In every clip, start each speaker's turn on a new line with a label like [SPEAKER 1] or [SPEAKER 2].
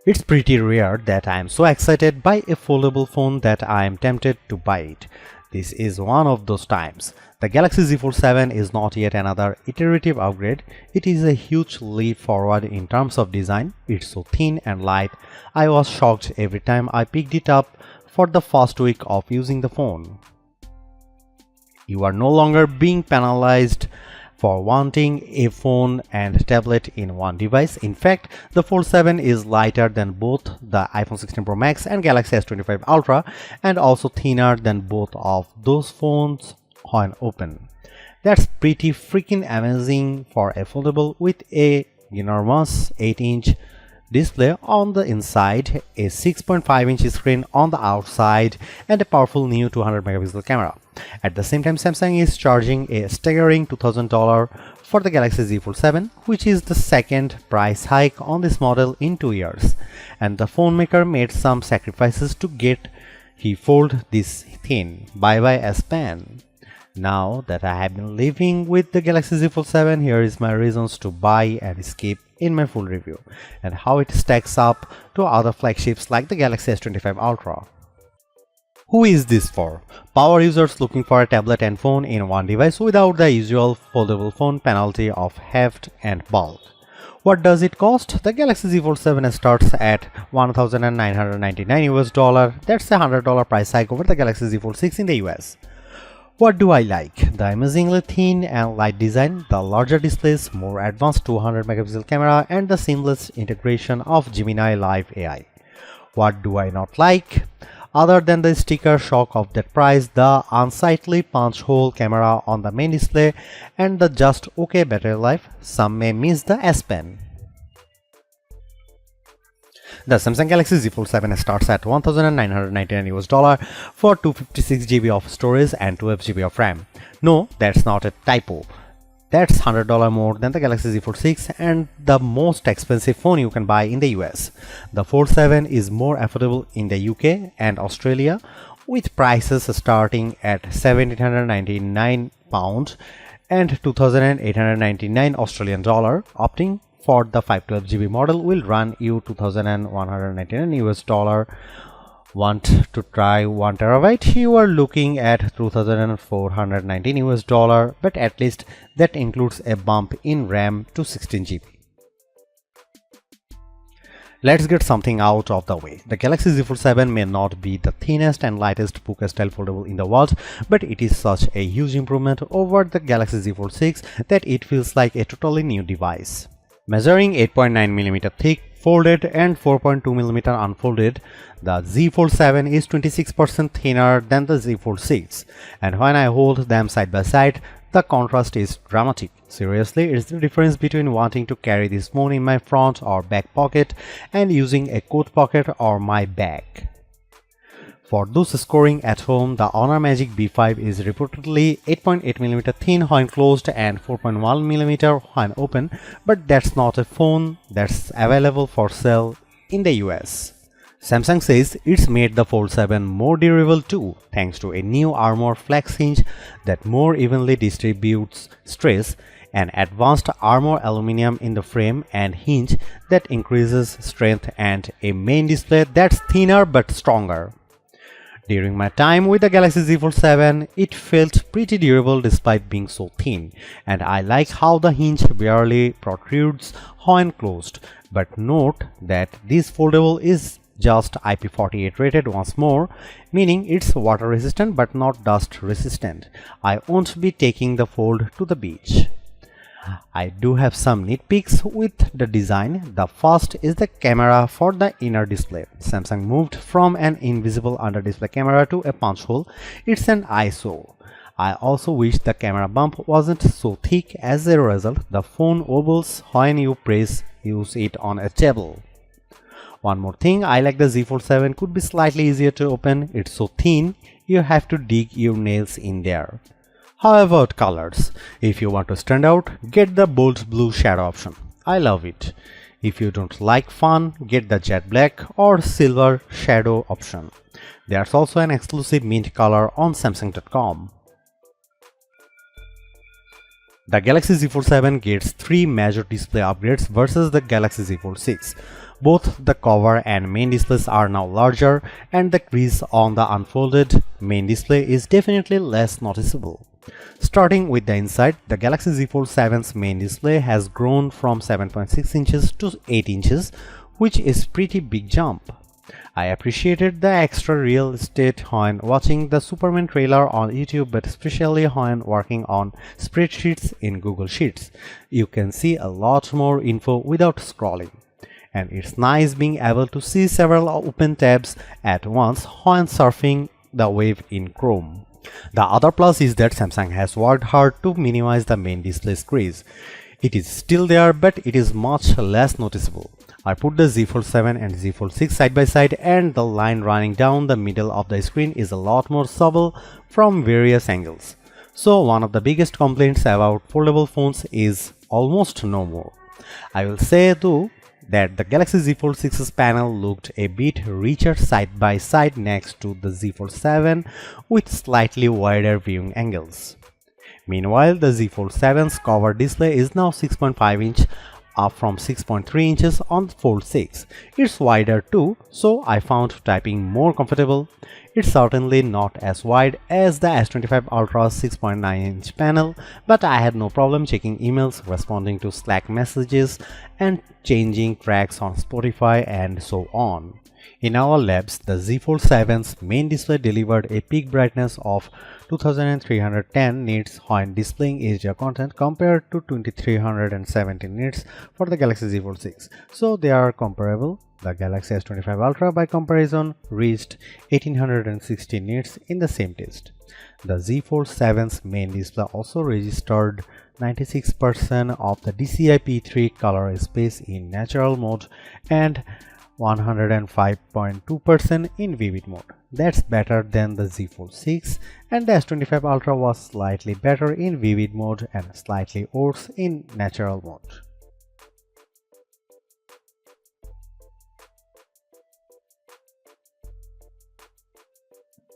[SPEAKER 1] It's pretty rare that I am so excited by a foldable phone that I am tempted to buy it. This is one of those times. The Galaxy Z Fold 7 is not yet another iterative upgrade. It is a huge leap forward in terms of design. It's so thin and light. I was shocked every time I picked it up for the first week of using the phone. You are no longer being penalized for wanting a phone and tablet in one device. In fact, the Fold 7 is lighter than both the iPhone 16 Pro Max and Galaxy S25 Ultra, and also thinner than both of those phones when open. That's pretty freaking amazing for a foldable with a enormous 8-inch display on the inside, a 6.5-inch screen on the outside, and a powerful new 200 megapixel camera. At the same time, Samsung is charging a staggering $2,000 for the Galaxy Z Fold 7, which is the second price hike on this model in 2 years. And the phone maker made some sacrifices to get he fold this thin. Bye bye S Pen. Now that I have been living with the Galaxy Z Fold 7, here is my reasons to buy and skip in my full review, and how it stacks up to other flagships like the Galaxy S25 Ultra. Who is this for? Power users looking for a tablet and phone in one device without the usual foldable phone penalty of heft and bulk. What does it cost? The Galaxy Z Fold 7 starts at $1,999 US. That's a $100 price hike over the Galaxy Z Fold 6 in the US. What do I like? The amazingly thin and light design, the larger displays, more advanced 200 megapixel camera, and the seamless integration of Gemini Live AI. What do I not like? Other than the sticker shock of that price, the unsightly punch hole camera on the main display, and the just okay battery life, some may miss the S Pen. The Samsung Galaxy Z Fold 7 starts at $1,999 US for 256 GB of storage and 12 GB of RAM. No, that's not a typo. That's $100 more than the Galaxy Z Fold 6 and the most expensive phone you can buy in the US. The Fold 7 is more affordable in the UK and Australia, with prices starting at £1,799 and $2,899 Australian dollar. Opting for the 512 GB model will run you $2,199 US. Want to try 1 terabyte? You are looking at $2,419 US, but at least that includes a bump in RAM to 16 GB. Let's get something out of the way. The Galaxy Z Fold 7 may not be the thinnest and lightest puka style foldable in the world, but it is such a huge improvement over the Galaxy Z Fold 6 that it feels like a totally new device. Measuring 8.9mm thick, folded and 4.2mm unfolded, the Z Fold 7 is 26% thinner than the Z Fold 6, and when I hold them side by side, the contrast is dramatic. Seriously, it's the difference between wanting to carry this phone in my front or back pocket and using a coat pocket or my bag. For those scoring at home, the Honor Magic B5 is reportedly 8.8mm thin when closed and 4.1mm when open, but that's not a phone that's available for sale in the US. Samsung says it's made the Fold 7 more durable too, thanks to a new armor flex hinge that more evenly distributes stress, an advanced armor aluminum in the frame and hinge that increases strength, and a main display that's thinner but stronger. During my time with the Galaxy Z Fold 7, it felt pretty durable despite being so thin, and I like how the hinge barely protrudes when closed. But note that this foldable is just IP48 rated once more, meaning it's water resistant but not dust resistant. I won't be taking the Fold to the beach. I do have some nitpicks with the design. The first is the camera for the inner display. Samsung moved from an invisible under display camera to a punch hole. It's an eyesore. I also wish the camera bump wasn't so thick. As a result, the phone wobbles when you use it on a table. One more thing, I like the Z Fold 7 could be slightly easier to open. It's so thin, you have to dig your nails in there. How about colors? If you want to stand out, get the bold blue shadow option. I love it. If you don't like fun, get the jet black or silver shadow option. There's also an exclusive mint color on Samsung.com. The Galaxy Z Fold 7 gets 3 major display upgrades versus the Galaxy Z Fold 6. Both the cover and main displays are now larger, and the crease on the unfolded main display is definitely less noticeable. Starting with the inside, the Galaxy Z Fold 7's main display has grown from 7.6 inches to 8 inches, which is pretty big jump. I appreciated the extra real estate when watching the Superman trailer on YouTube, but especially when working on spreadsheets in Google Sheets. You can see a lot more info without scrolling. And it's nice being able to see several open tabs at once when surfing the web in Chrome. The other plus is that Samsung has worked hard to minimize the main display's crease. It is still there, but it is much less noticeable. I put the Z Fold 7 and Z Fold 6 side by side, and the line running down the middle of the screen is a lot more subtle from various angles. So one of the biggest complaints about foldable phones is almost no more. I will say though that the Galaxy Z Fold 6's panel looked a bit richer side by side next to the Z Fold 7 with slightly wider viewing angles. Meanwhile, the Z Fold 7's cover display is now 6.5 inch, up from 6.3 inches on the Fold 6. It's wider too, so I found typing more comfortable. It's certainly not as wide as the S25 Ultra's 6.9-inch panel, but I had no problem checking emails, responding to Slack messages, and changing tracks on Spotify and so on. In our labs, the Z Fold 7's main display delivered a peak brightness of 2310 nits when displaying HDR content compared to 2370 nits for the Galaxy Z Fold 6. So they are comparable. The Galaxy S25 Ultra by comparison reached 1860 nits in the same test. The Z Fold 7's main display also registered 96% of the DCI-P3 color space in natural mode and 105.2% in vivid mode. That's better than the Z Fold 6, and the S25 Ultra was slightly better in vivid mode and slightly worse in natural mode.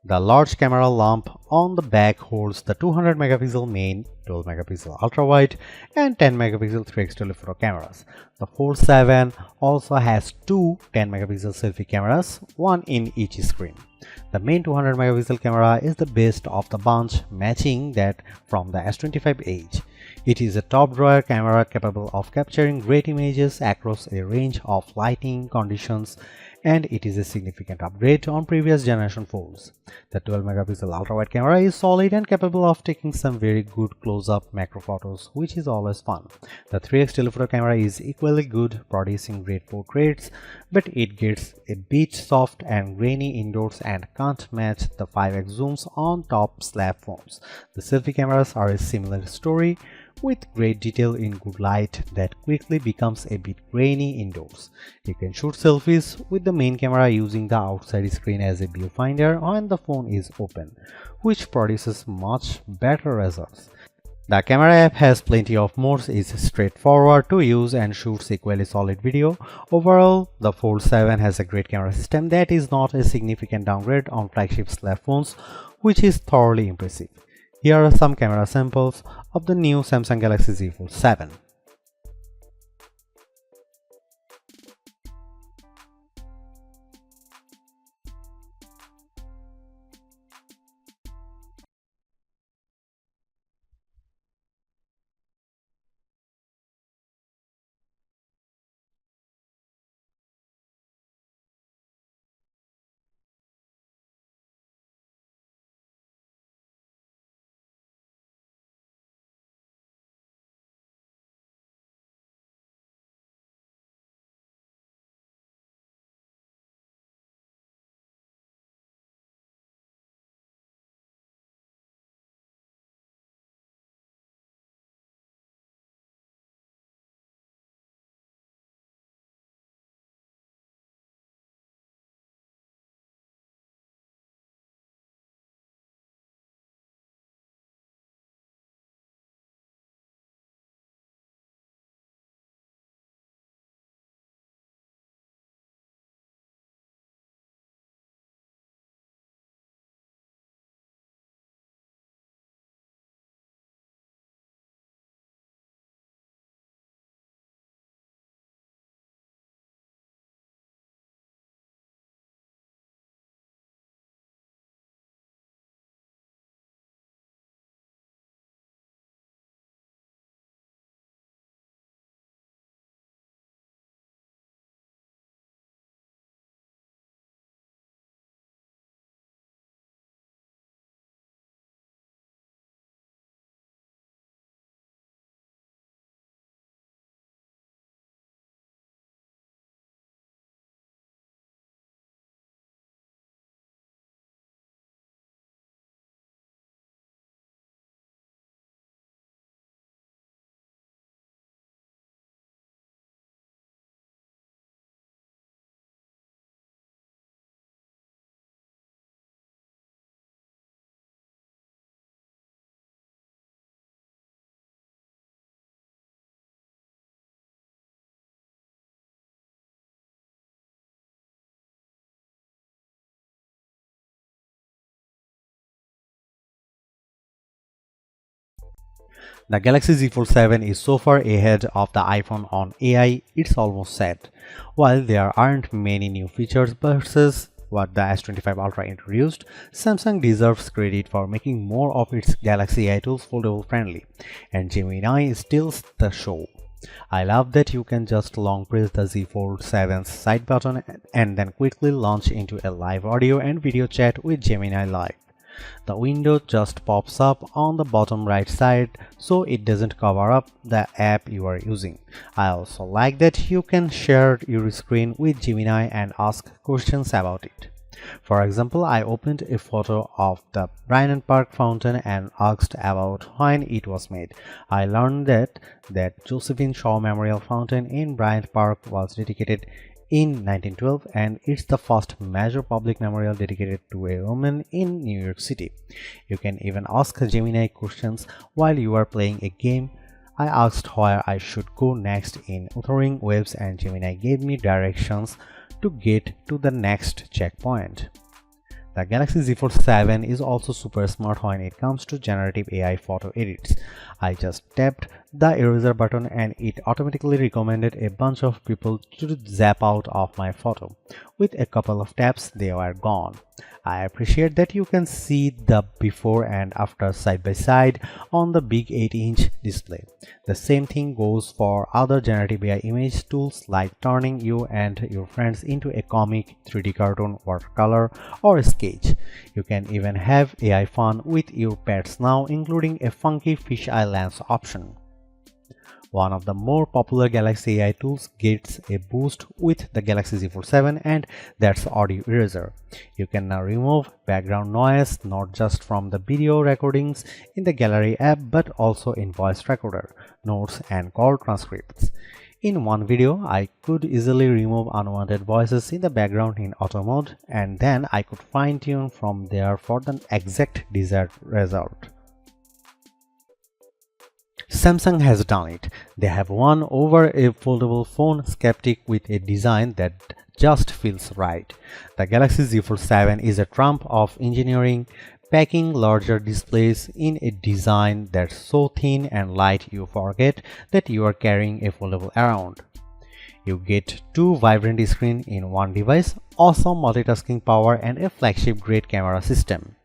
[SPEAKER 1] The large camera lamp on the back holds the 200 megapixel main, 12 megapixel ultra wide, and 10 megapixel 3x telephoto cameras. The Fold 7 also has two 10 megapixel selfie cameras, one in each screen. The main 200 megapixel camera is the best of the bunch, matching that from the S25H. It is a top drawer camera capable of capturing great images across a range of lighting conditions, and it is a significant upgrade on previous generation phones. The 12 megapixel ultra wide camera is solid and capable of taking some very good close-up macro photos, which is always fun. The 3x telephoto camera is equally good, producing great portraits, but it gets a bit soft and grainy indoors and can't match the 5x zooms on top slab phones. The selfie cameras are a similar story, with great detail in good light that quickly becomes a bit grainy indoors. You can shoot selfies with the main camera using the outside screen as a viewfinder when the phone is open, which produces much better results. The camera app has plenty of modes, is straightforward to use, and shoots equally solid video. Overall, the Fold 7 has a great camera system that is not a significant downgrade on flagship slab phones, which is thoroughly impressive. Here are some camera samples of the new Samsung Galaxy Z Fold 7. The Galaxy Z Fold 7 is so far ahead of the iPhone on AI, it's almost set. While there aren't many new features versus what the S25 Ultra introduced, Samsung deserves credit for making more of its Galaxy AI tools foldable friendly, and Gemini steals the show. I love that you can just long press the Z Fold 7's side button and then quickly launch into a live audio and video chat with Gemini Live. The window just pops up on the bottom right side so it doesn't cover up the app you are using. I also like that you can share your screen with Gemini and ask questions about it. For example, I opened a photo of the Bryant Park fountain and asked about when it was made. I learned that Josephine Shaw Memorial Fountain in Bryant Park was dedicated in 1912 and it's the first major public memorial dedicated to a woman in New York City. You can even ask Gemini questions while you are playing a game. I asked where I should go next in Wuthering Waves and Gemini gave me directions to get to the next checkpoint. The Galaxy Z Fold 7 is also super smart when it comes to generative AI photo edits. I just tapped the eraser button and it automatically recommended a bunch of people to zap out of my photo. With a couple of taps, they were gone. I appreciate that you can see the before and after side by side on the big 8-inch display. The same thing goes for other generative AI image tools like turning you and your friends into a comic, 3D cartoon, watercolor, or sketch. You can even have AI fun with your pets now, including a funky fisheye lens option. One of the more popular Galaxy AI tools gets a boost with the Galaxy Z Fold 7 and that's Audio Eraser. You can now remove background noise not just from the video recordings in the Gallery app but also in voice recorder, notes and call transcripts. In one video, I could easily remove unwanted voices in the background in auto mode and then I could fine-tune from there for the exact desired result. Samsung has done it. They have won over a foldable phone skeptic with a design that just feels right. The Galaxy Z Fold 7 is a trump of engineering, packing larger displays in a design that's so thin and light you forget that you are carrying a foldable around. You get two vibrant screens in one device, awesome multitasking power and a flagship-grade camera system.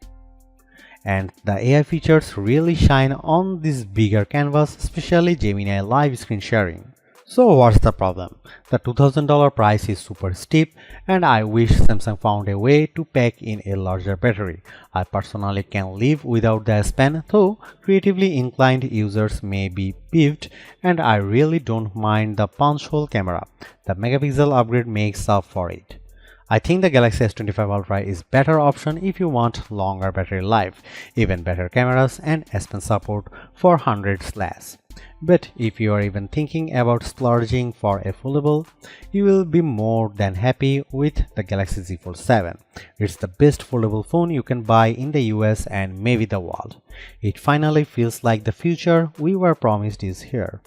[SPEAKER 1] And the AI features really shine on this bigger canvas, especially Gemini Live screen sharing. So what's the problem? The $2000 price is super steep and I wish Samsung found a way to pack in a larger battery. I personally can live without the S Pen, though creatively inclined users may be peeved, and I really don't mind the punch hole camera. The megapixel upgrade makes up for it. I think the Galaxy S25 Ultra is better option if you want longer battery life, even better cameras and S Pen support for hundreds less. But if you are even thinking about splurging for a foldable, you will be more than happy with the Galaxy Z Fold 7. It's the best foldable phone you can buy in the US and maybe the world. It finally feels like the future we were promised is here.